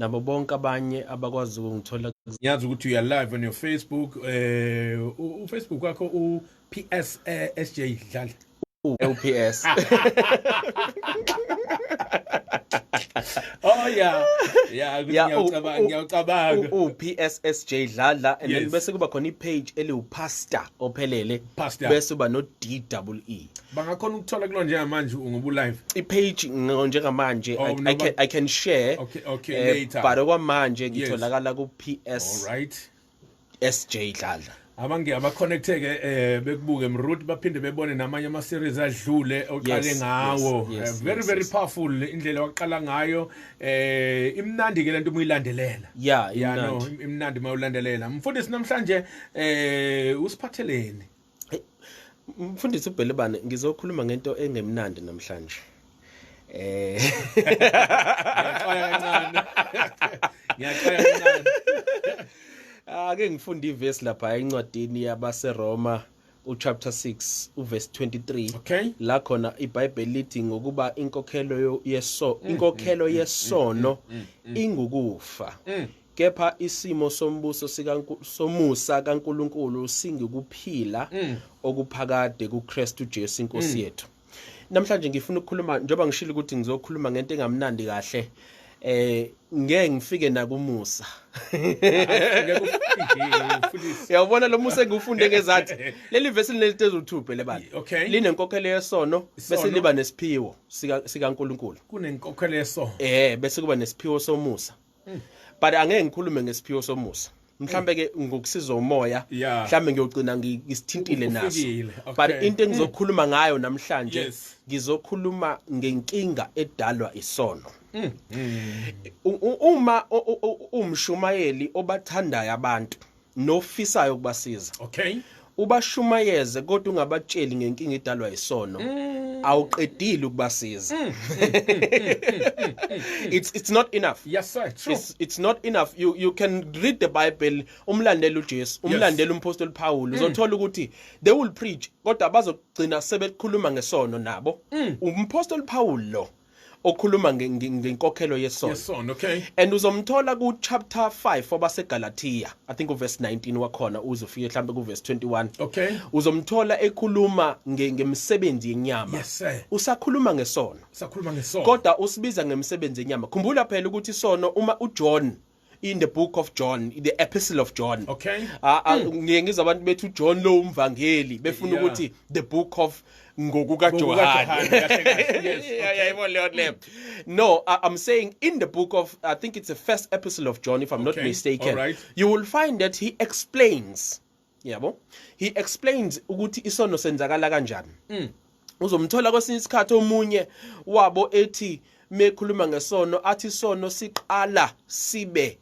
nabo bonke abanye abakwazi ukungithola. Ngiyazi ukuthi uya live on your Facebook. Facebook wakho PS SJ Dlala. LPS. Oh yeah. Ngiyacabanga. PSSJ Dlala, and then bese kuba khona ipage eliwupastor ophelele, bese uba no DEE. Bangakhona ukuthola kulo njengamanje ngobu live. Ipage njengamanje I can share. Okay, later. But okwamanje ngitholakala ku PS. All right. SJ Dlala. Abange abaconnecteke bekubuke mroot baphinde bebone namanye ama series adlule oqale ngawo. Very powerful indlela waqala ngayo. Imnandi ke lento umuyilandelela. Yeah, no, imnandi mawulandelela. Mfundisi namhlanje usiphatheleni? Mfundisi uBhelebane, ngizokhuluma ngento engemnandi namhlanje. Ngiyaqala kancane. Ake ngifunde iverse lapha encwadini yabaseRoma chapter 6 verse 23. Okay. La khona iBhayibheli lithi ngokuba inkokhelo yesono ingukufa. Kepha isimo sombuso somusa kaNkuluNkulu singikuphila okuphakade kuKristu Jesu inkosi yethu. Namhlanje ngifuna ukukhuluma njengoba ngishilo ukuthi ngizokhuluma ngento engamnandi kahle. Ngeke ngifike nakumusa. Uyabona lo musa engifunde ngezathi leli verse linetezuthupe lebali. Linenkokhelo yesono bese liba nesiphiwo sika nkulunkulu. Kunenkokhelo yesono. Bese kuba nesiphiwo somusa. But angeke ngikhulume ngesiphiwo somusa. Mhlambe ke ngokusiza umoya, mhlambe ngiyogcina ngisithintile naso. But into engizokhuluma ngayo namhlanje ngizokhuluma ngenkinga edalwa isono. Uma umshumayeli obathandayo abantu nofisayo ukubasiza. Ubashumayeze kodwa ungabatsheli ngenkinga edalwa isono. Awuqedile ukubasiza. It's not enough. Yes sir, true. It's not enough. You can read the Bible, umlandela uJesu, umlandela umpostoli Paul, uzothola ukuthi they will preach kodwa abazogcina sebekhuluma ngesono nabo. Umpostoli Paul lo okhuluma ngenkokhelo yesono. And uzomthola ku chapter 5 wabaseGalatia, I think verse 19 wakhona uzofika mhlambe ku verse 21. Uzomthola ekhuluma ngemsebenzi yenyama. Usakhuluma ngesono. Kodwa usibiza ngemsebenzi yenyama. Khumbula phela ukuthi isono uma uJohn in the book of John, the epistle of John. Ngiyengizwa abantu bethu John lo umvangeli befuna ukuthi the book of ngokuka John. No, I'm saying in the book of, I think it's the first epistle of John, if I'm not mistaken. You will find that he explains. He explains ukuthi isono senzakala kanjani. Uzomthola kwesinye isikhathi omunye wabo ethi mekhuluma ngesono athi isono siqala sibe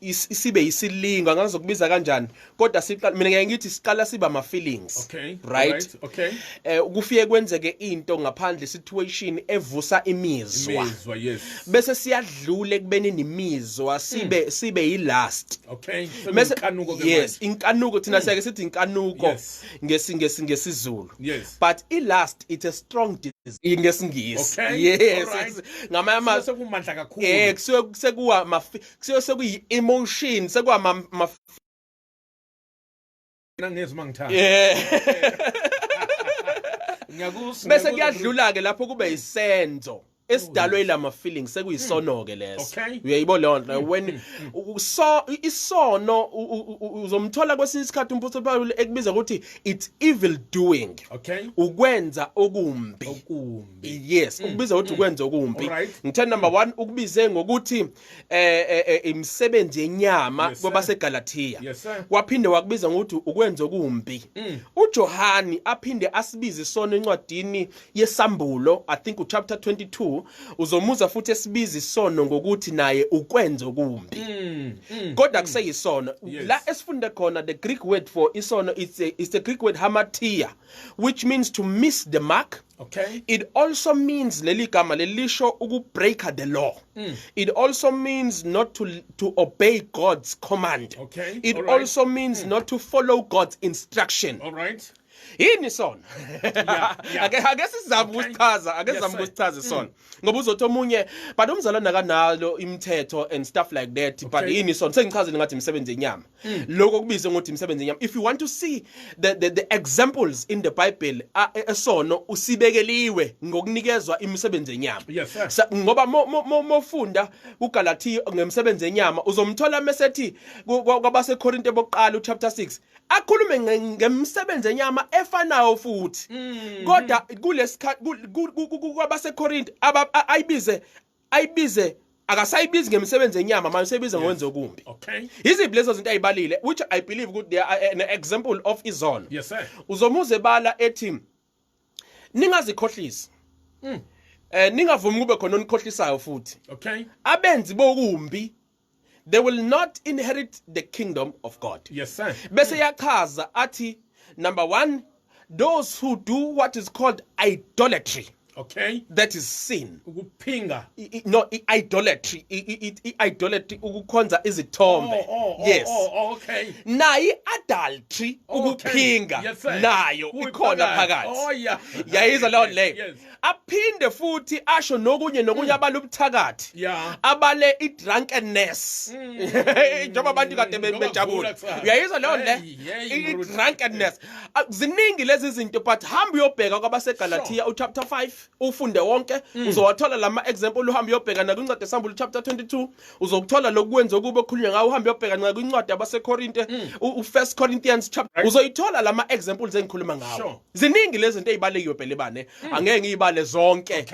isibe isilingo angazokubiza kanjani kodwa siqala mina ngeke ngithi siqala siba ama feelings. Right? Kufike kwenzeke into ngaphandle situation evusa imizwa. Bese siyadlule kubeni nimizwa sibe yilast. Bese inkanuko thina siyake sithi inkanuko ngesizulu. But ilast it's a strong ngesingisi. Ngamanye sekumandla kakhulu. Sekuwa sekuyi emotion sekuwa ngezima ngithanda. Bese kuyadlula ke lapho kube isenzo esidalwe lama feelings sekuyisono ke leso. Uyayibona lona when isono uzomthola kwesinye isikhathi umpostoli Paul ekubiza ukuthi it's evil doing. Ukwenza okumbi. Yes, ukubiza ukuthi ukwenza okumbi. Ngithanda number 1 ukubize ngokuthi imisebenzi yenyama kwabaseGalatia. Waphinde wakubiza ngokuthi ukwenza okumbi. uJohani aphinde asibize isono encwadini yesambulo, I think chapter 22, uzomuza futhi esibiza isono ngokuthi naye ukwenza okumbi. Kodwa kuseyisono. La esifunda khona the Greek word for isono it's the Greek word hamartia, which means to miss the mark. It also means leli gama lelisho ukubreak the law. It also means not to obey God's command. It also means not to follow God's instruction. yini sona ake sizama ukusichaza ukusichaza sona ngoba uzothi omunye but umzalwane akanalo imithetho and stuff like that but yini sona sengichazile ngathi imisebenzi yenyama lokho kubize ngokuthi imisebenzi yenyama. If you want to see the examples in the Bible esono usibekeliwe ngokunikezwa imisebenzi yenyama ngoba mofunda uGalatia ngemisebenzi yenyama uzomthola mesethi kwabase Korinte bokuqala chapter 6 akhulume ngemisebenzi yenyama efanayo futhi kodwa kulesikhathi kwabase Korinte ayibize akasayibizi ngemisebenzi yenyama manje sebiza ngokwenza okumbi. Iziphi lezo zinto ayibalile which I believe good they are an example of izono. Uzomuze bala ethi ningazikhohlisi ningavumi kube khona onikhohlisayo futhi. Abenzi bokumbi they will not inherit the kingdom of God. Bese yachaza athi number 1 those who do what is called idolatry. That is sin. Ukuphinga. No, idolatry. Idolatry ukukhonza izithombe. Yes. Nayi adultery ukuphinga nayo ikhona phakathi. Yayizwa leyo leyo. Aphinde futhi asho nokunye abala ubuthakathi. Abale drunkenness. Njengoba abantu kade bejabula. Uyayizwa leyo le? Drunkenness. Ziningi lezi zinto but hamba uyobheka kwabase Galatia chapter 5 ufunde wonke uzowathola lama example uhamba uyobheka na kwincwadi eSambulo chapter 22 uzokuthola lokwenza kube okhulunywa ngawo uhamba uyobheka na kwincwadi yabase Korinte u1 Corinthians chapter uzoyithola lama examples engikhuluma ngawo. Ziningi lezi zinto ezibalekile phela bane angeke ngiyibale zonke.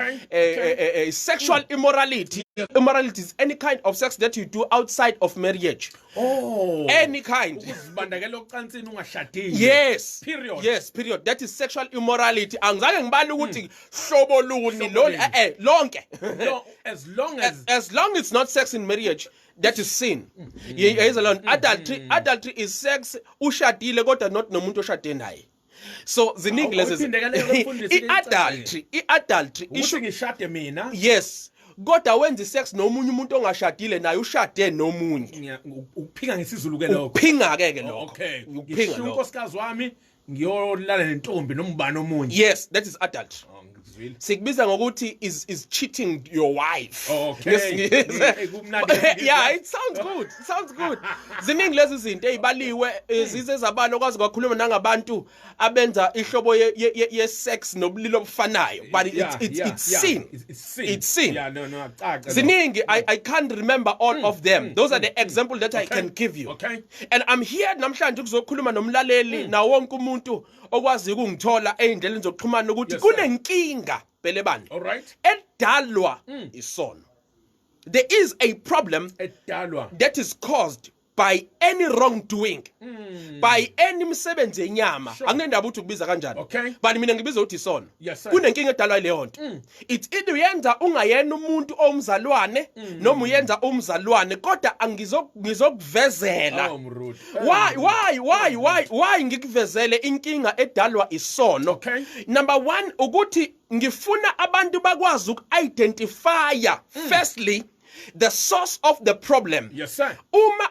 Sexual immorality. Immorality is any kind of sex that you do outside of marriage. Any kind. Yes. Period. That is sexual immorality. Angizange ngibale ukuthi hlobo luni lonke. As long as it's not sex in marriage, that is sin. Adultery is sex ushadile kodwa not nomuntu oshade naye. So ziningi lezi iadultery isho ngishade mina. Yes. Kodwa wenza sex nomunye umuntu ongashadile naye ushade nomunye. Ukuphinga ngesizulu ke lokho. Ukuphinga ke lokho. Ukuphinga lokho. Unkosikazi wami ngiyolala nentombi nombani omunye. Yes, that is adultery. Sikubiza ngokuthi is cheating your wife. Yeah, it sounds good. Ziningi lezi zinto ezibaliwe zize zabalo kwazi kwakhuluma nangabantu abenza ihlobo ye sex nobulilo obufanayo but it's sin. It's sin. Ziningi I can't remember all of them. Those are the examples that I can give you. And I'm here namhlanje ukuzokhuluma nomlaleli na wonke umuntu okwazi ukungithola ezindleleni zokuxhumana ukuthi kunenkinga belebani edalwa isono. There is a problem that is caused by any wrongdoing, by any msebenzi yenyama. Angendaba ukuthi kubiza kanjani. But mina ngibiza ukuthi isono. Kunenkinga edalwa leyo nto. It's either uyenza ungayena umuntu omzalwane noma uyenza umzalwane kodwa angizokuvezela. Why ngikuvezele inkinga edalwa isono? Number 1 ukuthi ngifuna abantu bakwazi uku-identifya firstly the source of the problem. Uma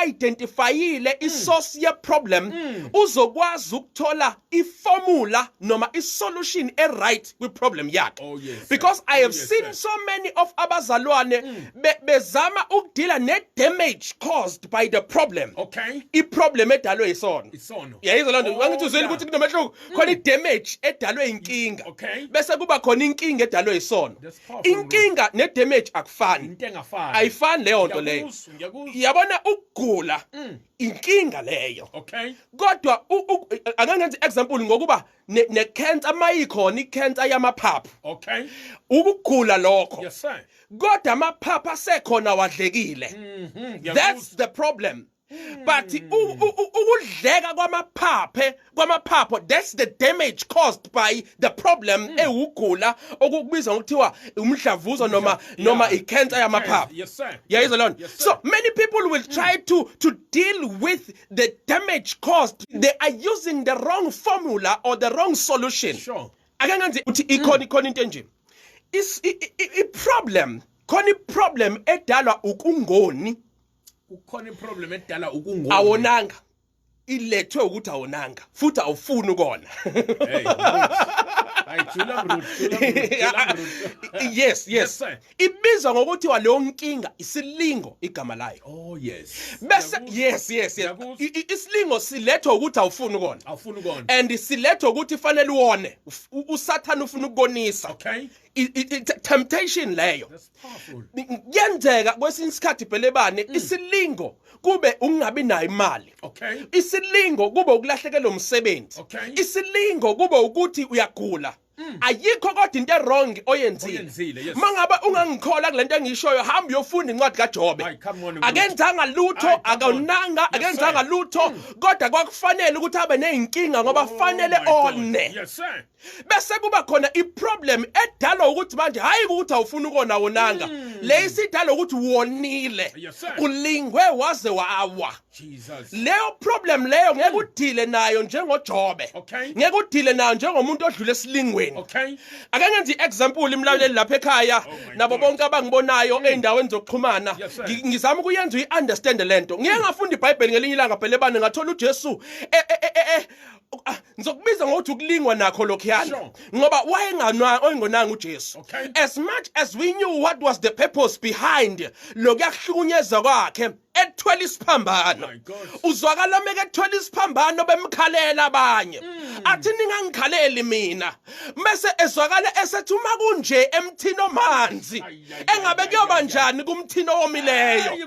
identifyile isource ye problem uzokwazi ukuthola iformula noma isolution right with problem yakhe. Because I have seen so many of abazalwane bezama ukudila ne damage caused by the problem. I-problem edalwe isono. Yayizwa lento ngithi uzwela ukuthi kunomehluko khona i-damage edalwe inkinga bese kuba khona inkinga edalwe isono. Inkinga ne damage akufani. Ayifani leyo nto leyo. Yabona ukugula inkinga leyo. Kodwa angangenza example ngokuba ne cancer mayikhona icancer yamaphaphu. Ukugula lokho. Kodwa amaphaphu asekhona wadlekile. That's the problem. But ukudleka kwamaphaphu that's the damage caused by the problem ewugula okukubiza ngokuthiwa umdlavuzo noma icancer yamaphaphu. Yayizwa lona. So many people will try to deal with the damage caused. They are using the wrong formula or the wrong solution. Akangenzi uthi ikhona into nje. Problem edalwa ukungoni. Ukhona iproblem edala ukungoni. Awonanga. ilethwe ukuthi awonanga futhi awufuni ukona. Hey, ayijula Mruti. Yes. Ibizwa ngokuthi waleyo nkinga isilingo igama layo. Oh yes. Bese yes. Isilingo silethwa ukuthi awufuni ukona. And silethwa ukuthi fanele uwone. Usathana ufuna ukukonisa. Okay. Temptation leyo. That's powerful. Yenzeka kwesinye isikhathi belebane isilingo kube ungabi nayo imali. Okay. Isilingo kube ukulahlekelwa umsebenzi. Okay. Isilingo kube ukuthi uyagula. Ayikho kodwa into wrong oyenzile. Mangabe ungangikhola kulento engishoyo hamba uyofunda incwadi kaJobe. Akenzanga lutho, akonanga, akenzanga lutho, kodwa kwakufanele ukuthi abe nezinkinga ngoba fanele one. Yes sir. Bese kuba khona iproblem edala ukuthi manje hayi ukuthi awufuna ukona wonanga. Le isidala ukuthi wonile. Ulingwe waze wawa. Jesus. Leyo problem leyo ngeke udile nayo njengoJobe. Ngeke udile nayo njengomuntu odlule esilingweni. Okay. Ake ngenze iexample imlaleli lapha ekhaya nabo bonke abangibonayo eindaweni zokuxhumana. Ngizama ukuyenza uyiunderstand lento. Ngeke ngafunda iBhayibheli ngelinye ilanga phela ebane ngathola uJesu ngizokubiza ngokuthi ukulingwa nakho lokhuyana ngoba wayengonanga uJesu. As much as we knew what was the purpose behind lokuyakuhlukunyezwa kwakhe ethwele isiphambano, uzwakala meke ethwele isiphambano bemkhalela abanye athi ningangikhaleli mina, bese ezwakala esethi uma kunje emthini omanzi engabe kuyoba njani kumthini owomileyo.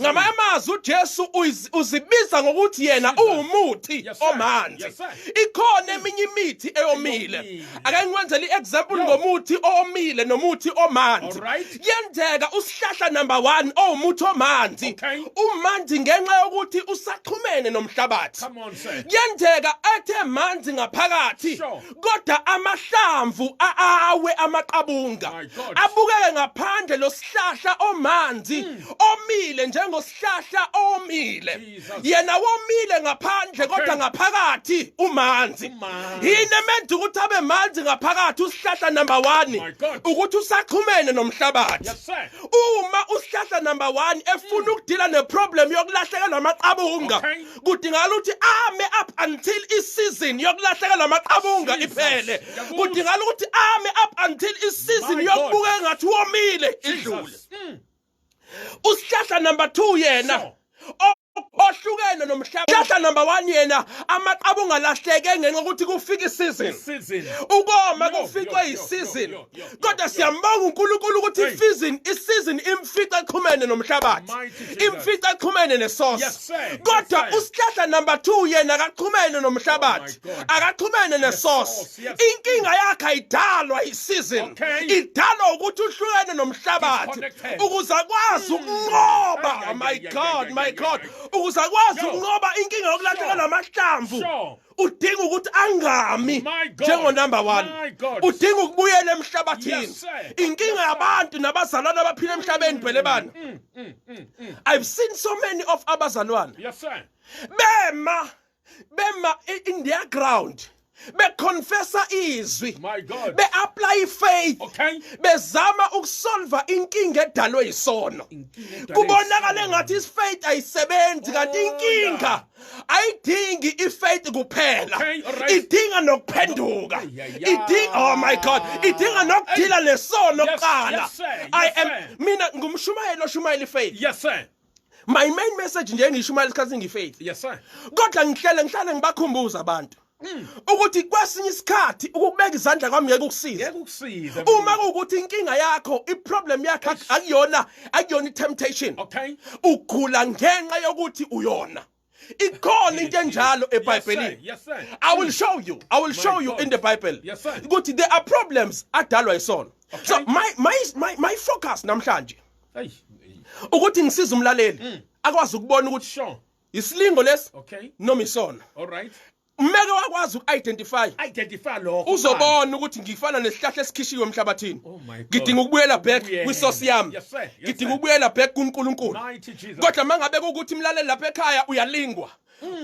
Ngamanye amazwi uJesu uzibiza ngokuthi yena uwumuthi omanzi. Ikhona eminye imithi eyomile. Ake ngikwenzele iexample ngomuthi owomile nomuthi omanzi. Yenzeka usihlahla number 1 owumuthi omanzi. Umanzi ngenxa yokuthi usaxhumene nomhlabathi. Yenzeka ethe manzi ngaphakathi kodwa amahlamvu awe amaqabunga abukeke ngaphandle losihlahla omanzi omile njengosihlahla omile. Yena womile ngaphandle kodwa ngaphakathi umanzi. Yini emenza ukuthi abe manzi ngaphakathi usihlahla number 1 ukuthi usaxhumene nomhlabathi. Uma usihlahla number 1 efuna ukudila neproblem yokulahlekelwa amaqabunga kudingala ukuthi ame up until isizini yokulahlekelwa amaqabunga iphele. Kudingala ukuthi ame up until isizini yokubuka ngathi womile idlule. Usihlahla number 2 yena ohlukene nomhlaba. Usihlahla number 1 yena amaqabunga lahleke ngenxa ukuthi kufika isizini. Ukoma kufikwe isizini. Kodwa siyambonga uNkulunkulu ukuthi isizini imfica exhumene nomhlabathi. Imfica exhumene nesource. Kodwa usihlahla number 2 yena akaxhumene nomhlabathi. Akaxhumene nesource. Inkinga yakhe ayidalwa isizini. Idalwa ukuthi uhlukene nomhlabathi ukuze akwazi ukunqoba. My God. Ukuze akwazi ukunqoba inkinga yokulahlekelwa amahlamvu udinga ukuthi angami njengo number 1. Udinga ukubuyela emhlabathini. Inkinga yabantu nabazalwane abaphila emhlabeni phela bani. I've seen so many of abazalwane. Yes sir. Bema in their ground. Beconfessa izwi. My God. Be-apply faith. Bezama ukusolva inkinga edalwe yisono. Kubonakala ngathi isifaith ayisebenzi kanti inkinga ayidingi ifaith kuphela. Idinga nokuphenduka. Oh my God. Idinga nokudila lesono kuqala. Mina ngumshumayeli oshumayela ifaith. Yes sir. My main message nje ngishumayela isikhathi ngifaith. Yes sir. Kodwa ngihlale ngibakhumbuza abantu ukuthi kwesinye isikhathi ukubeka izandla kwami ngeke ukusiza. Uma ukuthi inkinga yakho iproblem yakho akuyona temptation. Ugula ngenxa yokuthi uyona. Ikhona into enjalo eBhayibhelini. I will show you in the Bible. Ukuthi there are problems adalwa yisono. So my focus namhlanje ukuthi ngisize umlaleli akwazi ukubona ukuthi isilingo lesi noma isono. Mmeke wakwazi uku-identify lokho uzobona ukuthi ngifana nesihlahla esikhishiwe emhlabathini. Ngidinga ukubuyela back kwisource yami. Ngidinga ukubuyela back kuNkulunkulu. Kodwa mangabe ukuthi umlaleli lapha ekhaya uyalingwa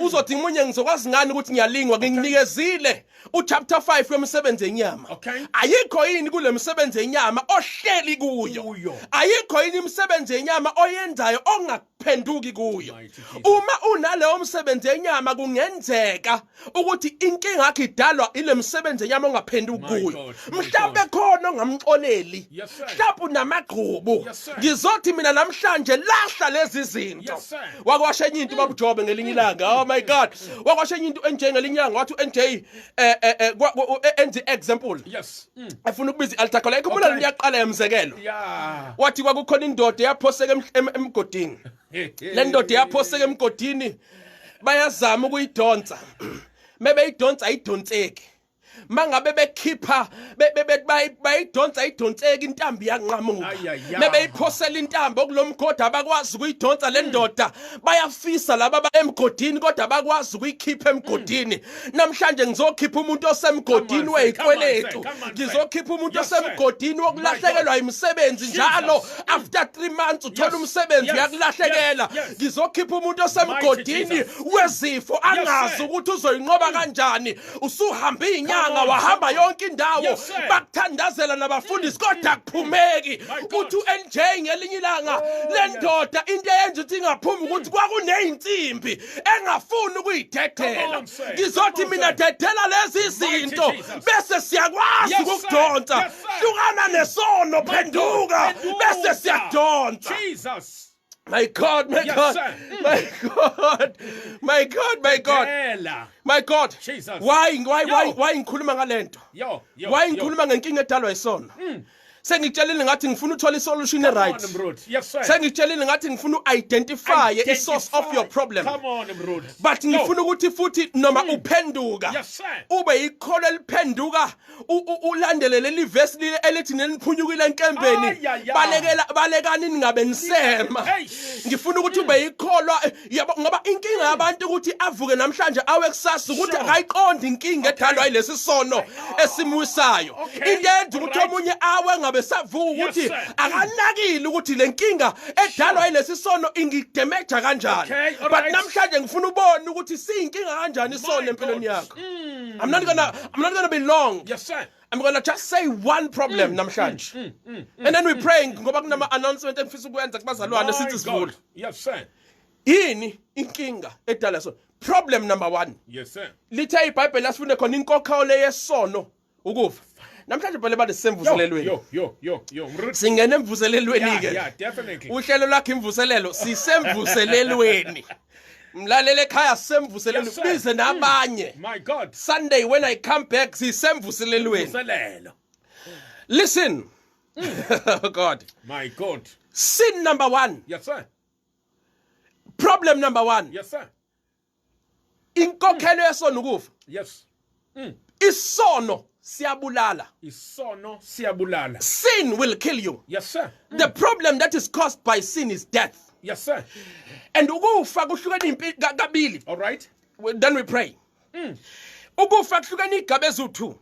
uzothi umunye ngizokwazi ngani ukuthi ngiyalingwa nginikezile uchapter 5 wemsebenzi enyama ayikho yini kule msebenzi enyama ohleli kuyo ayikho yini imsebenzi enyama oyenzayo ongaphenduki kuyo uma unaleyo msebenzi enyama kungenzeka ukuthi inkinga yakhe idalwa ile msebenzi enyama ongaphenduki kuyo mhlawumbe khona ongamxoleli mhlawumbe unamagqubu ngizothi mina namhlanje lahla lezi zinto wakwashenye into babujobe ngelinye ilanga oh my god wakwashenye into enjengelinye ilanga wathi NJ enzi example afuna ukubiza altar call ikhumbula liyaqala yemzekelo wathi kwakukhona indoda yaphoseka emgodini le ndoda yaphoseka emgodini bayazama ukuyidonsa mebeyidonsa ayidonseki mangabe bekhipha bayidonsa idonseki intambi yanqamuka mebeyiphosela intambi okulomgodi abakwazi ukuyidonsa le ndoda bayafisa laba emgodini kodwa abakwazi ukuyikhipha emgodini namhlanje ngizokhipha umuntu osemgodini weyikweletu ngizokhipha umuntu osemgodini wokulahlekelwa imisebenzi njalo after 3 months uthola umsebenzi yakulahlekela ngizokhipha umuntu osemgodini wezifo angazi ukuthi uzoyinqoba kanjani usuhamba inyanga wahamba yonke indawo bakuthandazela nabafundisi kodwa kuphumeki uthi uNJ ngelinye ilanga le ndoda into eyenza ukuthi ingaphumi ukuthi kwakuneyinsimbi engafuni ukuyidedela ngizothi mina dedela lezi zinto bese siyakwazi ukudonsa hlukana nesono phenduka bese siyadonsa Jesus My God, my God, my God, my God, my God, my God. Why ngikhuluma ngalento? Why ngikhuluma ngenkinga edalwa isono? Sengitshelile ngathi ngifuna uthola isolution right. Sengitshelile ngathi ngifuna uidentify the source of your problem. But ngifuna ukuthi futhi noma uphenduka ube ikholo eliphenduka ulandele leli verse elithi neliphunyukile enkembeni balekani ningabe nisema. Ngifuna ukuthi ube ikholwa yabo ngoba inkinga yabantu ukuthi avuke namhlanje awe kusasa ukuthi akayiqondi inkinga edalwa yilesi sono esimwisayo. Into yenza ukuthi omunye awe besavuka ukuthi akanakile ukuthi lenkinga edalwa yilesi sono ingidamager kanjani but namhlanje ngifuna ubone ukuthi siyinkinga kanjani isono empilweni yakho I'm not gonna be long I'm gonna just say one problem namhlanje and then we praying ngoba kunama announcement engifisa ukwenza kubazalwane sithi sivule yini inkinga edalwa so problem number 1 lithe iBhayibheli lasifune khona inkokhelo yesono ukufa namhlanje phela bathi semvuselelweni singene emvuselelweni ke yeah definitely uhlelo lakhe imvuselelo sisemvuselelweni mlalele ekhaya sisemvuselelweni bize nabanye my God Sunday when I come back sisemvuselelweni listen God my God sin number 1 yes sir problem number 1 yes sir inkokhelo yesono ukufa yes isono siyabulala isono siyabulala sin will kill you yes sir the problem that is caused by sin is death yes sir and ukufa kuhlukene impilo kabili all right then we pray ukufa kuhlukene igaba ezu2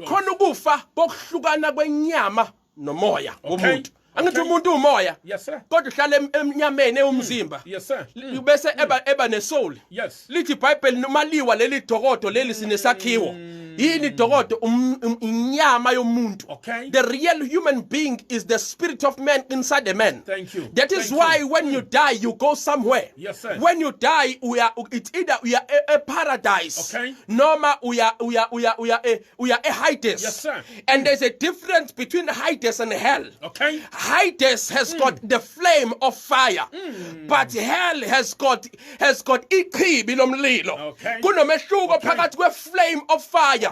khona ukufa bokuhlukana kwenyama nomoya womuntu angithi umuntu umoya yes sir kodwa uhlala emnyameni umzimba yes sir bese eba nesoul yes lithi iBhayibheli nomaliwa leli dokodo leli sinesakhiwo yini dokodo inyama yomuntu the real human being is the spirit of man inside a man thank you that is why when you die you go somewhere yes sir when you die it's either we are a paradise noma we are a Hades yes sir and there's a difference between Hades and hell Hades has got the flame of fire but hell has got ichibi lomlilo kunomehluko phakathi kwe flame of fire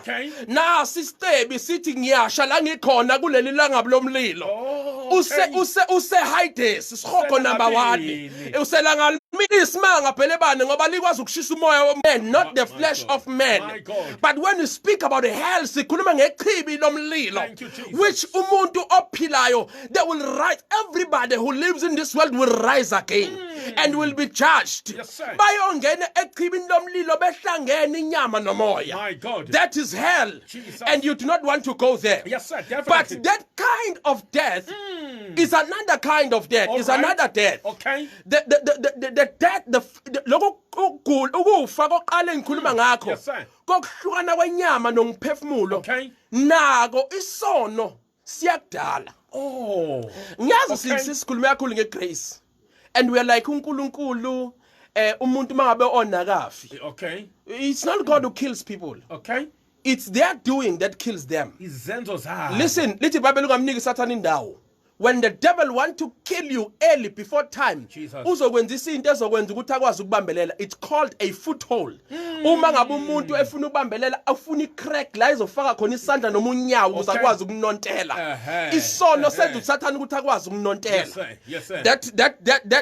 na sistebi sithi ngiyasha la ngikhona kuleli langa lomlilo use Hades isikhoko number 1 uselanga isimanga phela bani ngoba likwazi ukushisa umoya woman not the flesh of man but when you speak about hell sikhuluma ngechibi lomlilo which umuntu ophilayo they will rise everybody who lives in this world will rise again and will be judged. Yes, sir. Bayongena echibini lomlilo behlangene inyama nomoya. My God. That is hell. Jesus. And you do not want to go there. Yes, sir, definitely. But that kind of death is another kind of death. All Is right. another death. Okay. The death, lokho ukufa koqala engikhuluma ngakho. Yes, sir. Kokuhlukana kwenyama nomphefumulo. Okay. Nako isono siyakudala. Oh. Ngiyazi Okay. sisikhuluma kakhulu ngegrace. And we are like uNkulunkulu umuntu mangabe onakafi. Okay. It's not God who kills people. Okay. It's their doing that kills them. Izenzo zakhe. Listen, lithi iBhayibheli ungamniki isathana indawo. When the devil want to kill you early before time, Jesus. uzokwenza izinto ezokwenza ukuthi akwazi ukubambelela. It's called a foothold. Uma ngabe umuntu efuna ukubambelela afuna icrack la izofaka khona isandla noma unyawo ukuze Okay. akwazi ukunontela. Ehhe, Isono ehhe. senza usathana ukuthi akwazi Yes, ukunontela. sir. Yes, sir.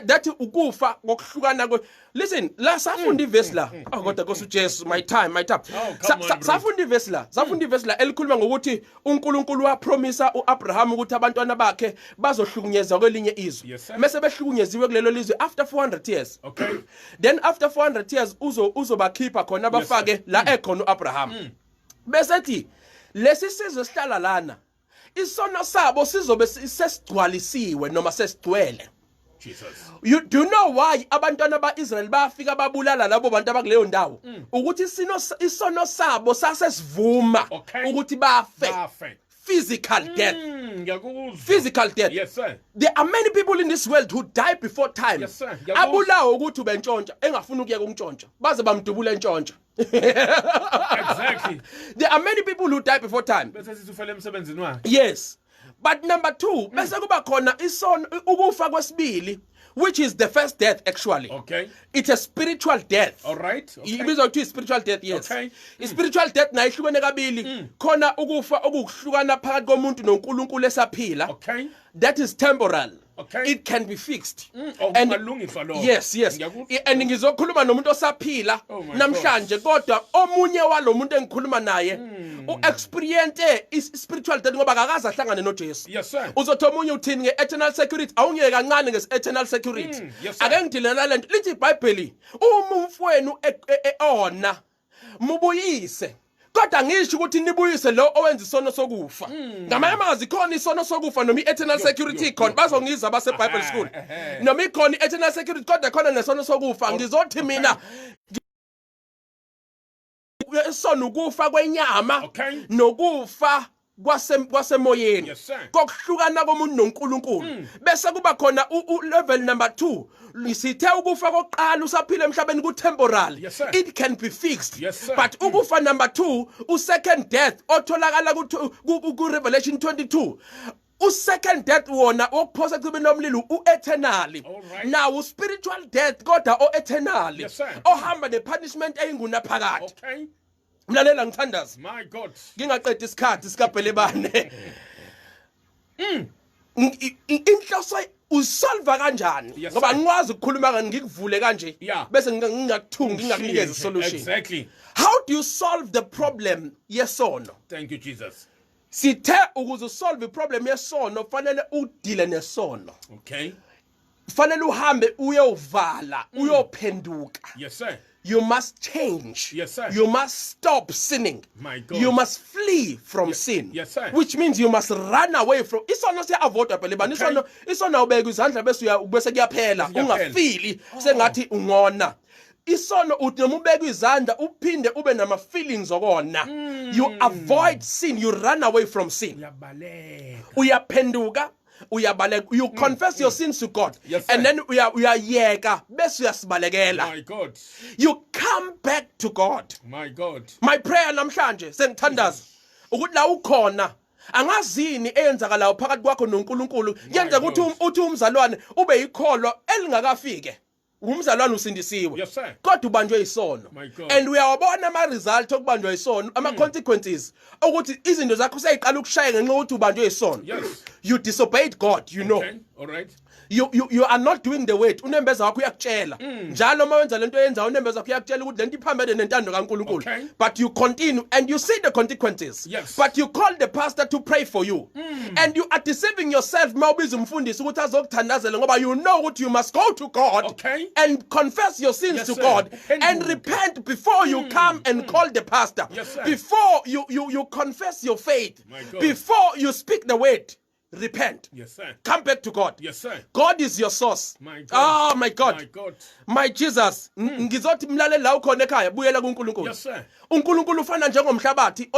That ukufa ngokuhlukana kwe. Listen, la safunda ivesi la. Oh kodwa Nkosi uJesu, my time. Oh, come on, Safunda ivesi la elikhuluma ngokuthi uNkulunkulu wapromisa uAbraham ukuthi abantwana bakhe bazohlukunyezwa kwelinye izwe. Yes, sir. Mase behlukunyeziwe kulelo lizwe after 400 years. Okay. Then after 400 years uzobakhipha khona abafake la ekhona uAbraham. Bese ethi lesi sizwe sihlala lana isono sabo sizobe sesigcwalisiwe noma sesigcwele. Jesus. You do know why abantwana baIsrael bafika babulala labo bantu abakuleyo ndawo ukuthi isono sabo sasesivuma Okay. ukuthi bafe. Bafe. Physical death. Ngiyakuzwa. Physical death. Yes, sir. There are many people in this world who die before time. Yes, sir. Abulawa ukuthi ubentshontsha engafuna ukuyeka untshontsha baze bamdubula entshontsha. Exactly. There are many people who die before time. Bese sithi ufele emsebenzini wakhe. Yes. But number 2, bese kuba khona isono ukufa kwesibili, which is the first death actually. Okay. It's a spiritual death. All right. Okay. Ibizwa ukuthi spiritual death, yes. Okay. Spiritual death nayo ihlukene kabili. Khona ukufa okuhlukana phakathi komuntu noNkulunkulu esaphila. Okay. That is temporal. Okay. It can be fixed. And malungiswa lo. Yes. Ngiyakuzwa. And ngizokhuluma nomuntu osaphila Oh my namhlanje kodwa omunye walomuntu engikhuluma naye uexperience spiritual death ngoba akakaze ahlangane noJesu. Yes, sir. Uzothi omunye uthini ngeeternal security awungeke kancane ngeeternal security. Yes, sir. Ake ngidilana lento lithi iBhayibheli uma umfowenu ona mubuyise. Kodwa ngisho ukuthi nibuyise lo owenza isono sokufa. Ngamanye amazwi khona isono sokufa noma ieternal security khona bazongiza base Bible school. Noma ikhona ieternal security kodwa khona nesono sokufa ngizothi mina isono ukufa kwenyama Okay. nokufa kwasemoyeni. Yes, sir. Kokuhlukana komuntu noNkulunkulu. Bese kuba khona level number 2. Sithe ukufa koqala usaphila emhlabeni ku temporal. Yes, sir. It can be fixed. Yes, sir. But ukufa number 2, second death otholakala ku Revelation 22. Second death wona okuphosa ecibini lomlilo eternally. All right. Now spiritual death kodwa eternally. Yes, sir. Ohamba nepunishment eyinguna phakathi. Okay. Mlalela ngithandaza. My God. Ngingaqeda isikhathi sikabhelebane. Inhloso usolve kanjani Yes, ngoba sir. ngikwazi ukukhuluma ngani ngikuvule kanje Yeah. bese ngingakuthungi ngingakunikeza isolution. Exactly. How do you solve the problem yesono? Thank you, Jesus. Sithe ukuze usolve iproblem yesono fanele udile nesono. Okay. Fanele uhambe uyovala uyophenduka. Yes, sir. You must change. Yes, sir. You must stop sinning. My God. You must flee from sin. Yes, sir. Which means you must run away from. Isono siya avoid phela. Isono ubeka izandla bese kuyaphela. Ungafili sengathi ungona. Isono uthi noma ubeka izandla uphinde ube nama feelings okona. You avoid sin. You run away from sin. Uyabaleka. Uyaphenduka. You confess your sins to God. Yes, sir. And then uyayeka bese uyasibalekela. My God. You come back to God. My God. My prayer namhlanje sengithandaza ukuthi la ukhona angazini eyenzakalayo phakathi kwakho noNkulunkulu yenza ukuthi umzalwane ube yikholwa elingakafike. Umzalwane usindisiwe. Yes, sir. Kodwa ubanjwe isono. My God. And uyawabona ama result okubanjwa isono, ama consequences ukuthi izinto zakho seyiqala ukushaya ngenxa ukuthi ubanjwe isono. Yes. You disobeyed God, you know. Okay. All right. You are not doing the weight. Unembeza wakho uyakutshela. Njalo mawenza lento yenza unembeza wakho uyakutshela ukuthi lento iphambene nentando kaNkulunkulu. Okay. But you continue and you see the consequences. Yes. But you call the pastor to pray for you. And you are deceiving yourself mawubiza umfundisi ukuthi azokuthandazela ngoba you know ukuthi you must go to God. Okay. And confess your sins Yes, to sir. God and repent before you come and call the pastor. Yes, sir. Before you confess your faith. My God. Before you speak the word. Repent. Yes, sir. Come back to God. Yes, sir. God is your source. My God. Oh my God. My God. My Jesus. Ngizothi mlaleli la ukhona ekhaya buyela kuNkulunkulu. Yes, sir. uNkulunkulu ufana njengomhlabathi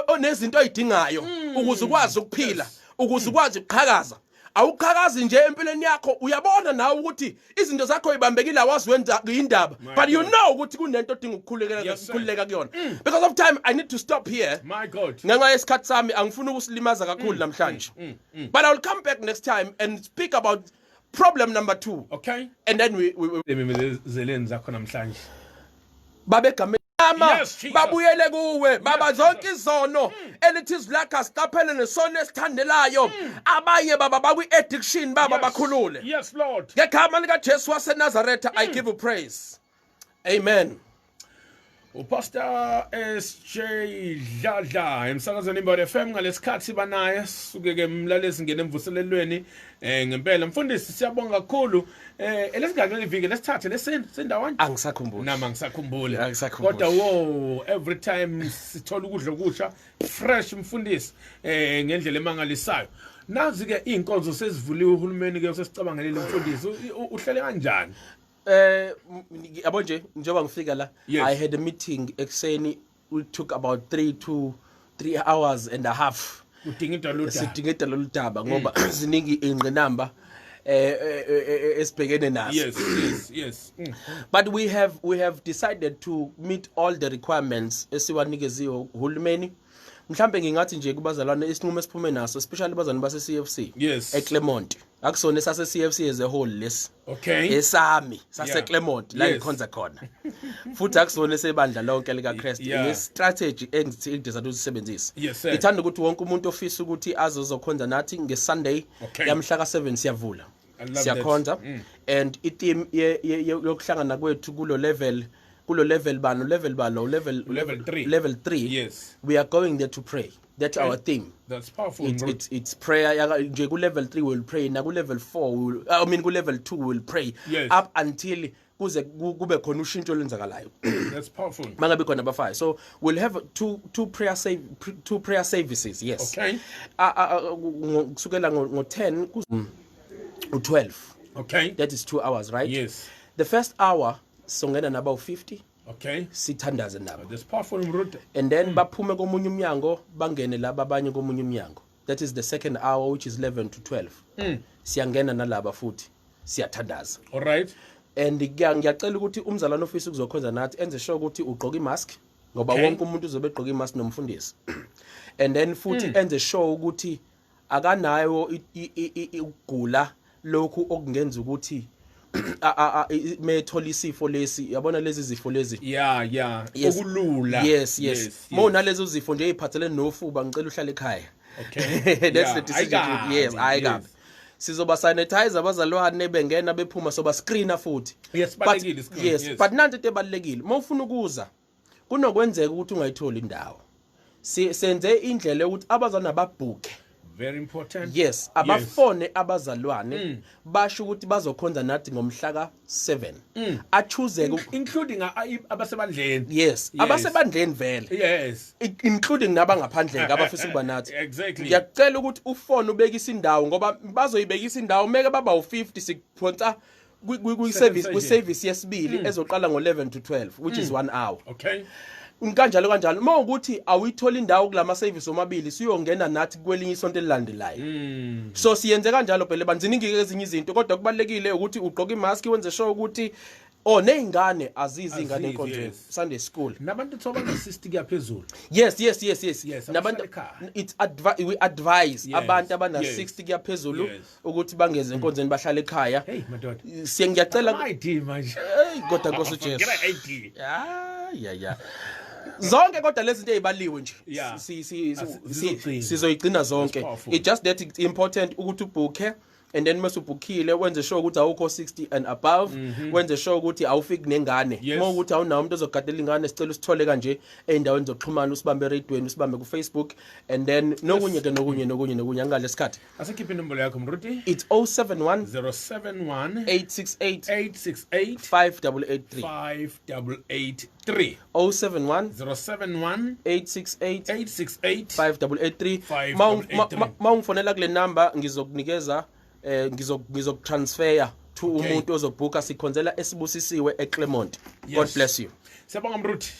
onezinto ezidingayo ukuze ukwazi ukuphila, ukuze ukwazi ukuqhakaza. Awuqhakazi nje empilweni yakho uyabona nawe ukuthi izinto zakho ibambekile awazi wenza indaba, but you know ukuthi kunento odinga ukukhululeka kuyona. Because of time I need to stop here. My God. Ngenxa yesikhathi sami angifuni ukusilimaza kakhulu namhlanje. But I will come back next time and speak about problem number 2. Okay. And then we zeleni zakho namhlanje. babegame Yes, Jesus. babuyele kuwe baba zonke izono elithi izilakha siqaphele nesono esithandelayo abaye baba bakwi addiction baba bakhulule. Yes, Lord. Ngegama lika Jesu waseNazaretha I give you praise. Amen. Pastor SJ Dladla emsakazweni imbali FM ngalesikhathi banaye suke ke mlalezi ngene emvuselelweni ngempela mfundisi siyabonga kakhulu lesigagele iviki lesithathe lesindawani Angisakhumbuli nama ngisakhumbule Angisakhumbuli. kodwa every time sithola ukudla okusha fresh mfundisi ngendlela emangalisayo. Nazi ke inkonzo sezivuliwe uhulumeni ke usesicabangelele mfundisi uhlele kanjani? Yabo nje njengoba ngifika la Yes. I had a meeting ekseni. We took about 3 hours and a half Udinga into sidingida lolu daba ngoba ziningi ingqinamba esibhekene nazo. Yes. But we have decided to meet all the requirements esiwanikeziwe uhulumeni. Mhlambe ngingathi nje kubazalwane isinqumo esiphume naso especially bazalwane base CFC Yes. eClermont. Akusona sase CFC as a whole lesi. Okay. Esami sase Clermont la Yes. ikhonza khona. Futhi akusona sebandla lonke lika Christ. Yeah. Strategy engidesire ukuzisebenzisa. Yes, sir. Ngithanda ukuthi wonke umuntu ofisa ukuthi azozokhonza nathi ngeSunday Okay. yamhla ka7 siyavula. I love Siyakhonza that. and iteam yokuhlangana kwethu kulo level bano level 3. Level 3. Yes. We are going there to pray. That's our theme. That's powerful. It's prayer. Nje ku level 3 we'll pray. Na ku level 4 ku level 2 we'll pray. Yes. Up until kuze kube khona ushintsho lenzakalayo. That's powerful. Mangabe khona ba5. So we'll have two prayer services. Yes. Okay. Kusukela ngo10 u12. Okay. That is 2 hours, right? Yes. The first hour songena naba 50. Okay. Sithandaze nabo. That's powerful Mrude. And then baphume komunye umnyango bangene laba abanye komunye umnyango. That is the second hour, which is 11 to 12. Siyangena nalaba futhi siyathandaza. All right. And ngiyacela ukuthi umzalwane ofisa ukuzokhonza nathi enze sure ukuthi ugqoka imask ngoba Okay. wonke umuntu uzobe egqoka imask nomfundisi. And then futhi enze sure ukuthi akanayo ukugula lokhu okungenza ukuthi methola isifo lesi yabona lezi zifo lezi. Yeah. Yes. Okulula. Yes. Mona lezo zifo nje eziphathelene nofuba ngicela uhlale ekhaya. Okay. That's the decision. Yes, I got. Sizoba sanitize abazalwane bengena bephuma soba screener futhi. Yes, balekile screen. Yes, but nanti into ebalekile. Mawufuna ukuza kunokwenzeka ukuthi ungayithola indawo. Senze indlela ukuthi abazana babhuke. Very important. Yes, abafone abazalwane basho ukuthi bazokhonza nathi ngomhla ka7. Achoose including abasebandleni. Yes, abasebandleni vele. Yes. Including nabangaphandle ngabafisa ukuba nathi. Exactly. Ngiyacela ukuthi ufone ubekisa indawo ngoba bazoyibekisa indawo meke baba u50 sikuphonsa ku-service yesibili ezoqala ngo11 to 12 which is 1 hour. Okay. Kanjalo mawukuthi awuyithola indawo kulama service omabili siyongena nathi kwelinye isonto elilandelayo. So siyenze kanjalo phela banziningi ezinye izinto kodwa kubalekile ukuthi ugqoke imask wenze sure ukuthi nezingane azizi ingane enkonzweni Sunday school. Nabantu thoba nge60 kuyaphezulu. Yes. Nabantu we advise abantu abana 60 kuyaphezulu ukuthi bangeze enkonzweni bahlale ekhaya. Hey madoda. Ngiyacela ID manje. kodwa Nkosi Jesu. Get an ID. Yeah. Zonke kodwa lezi zinto ezibaliwe nje Yeah. sizoyigcina zonke. It just that it's important ukuthi ubooke and then mesubhukhile wenze sure ukuthi awukho 60 and above wenze sure ukuthi awufiki nengane ngokuthi awunawo umuntu ozogadela ingane sicela usithole kanje endaweni zokuxhumana usibambe radioweni usibambe ku Facebook and then nokunye angalesikhathi asekhiphe inombolo yakho Mruti it's 071 071 868 5883 5883 071 071 868 5883 5883 mawungifonela kule number ngizokunikeza ngizokutransfer to umuntu ozobhuka sikhonzela esibusisiwe eClermont. God bless you. Siyabonga Mruti.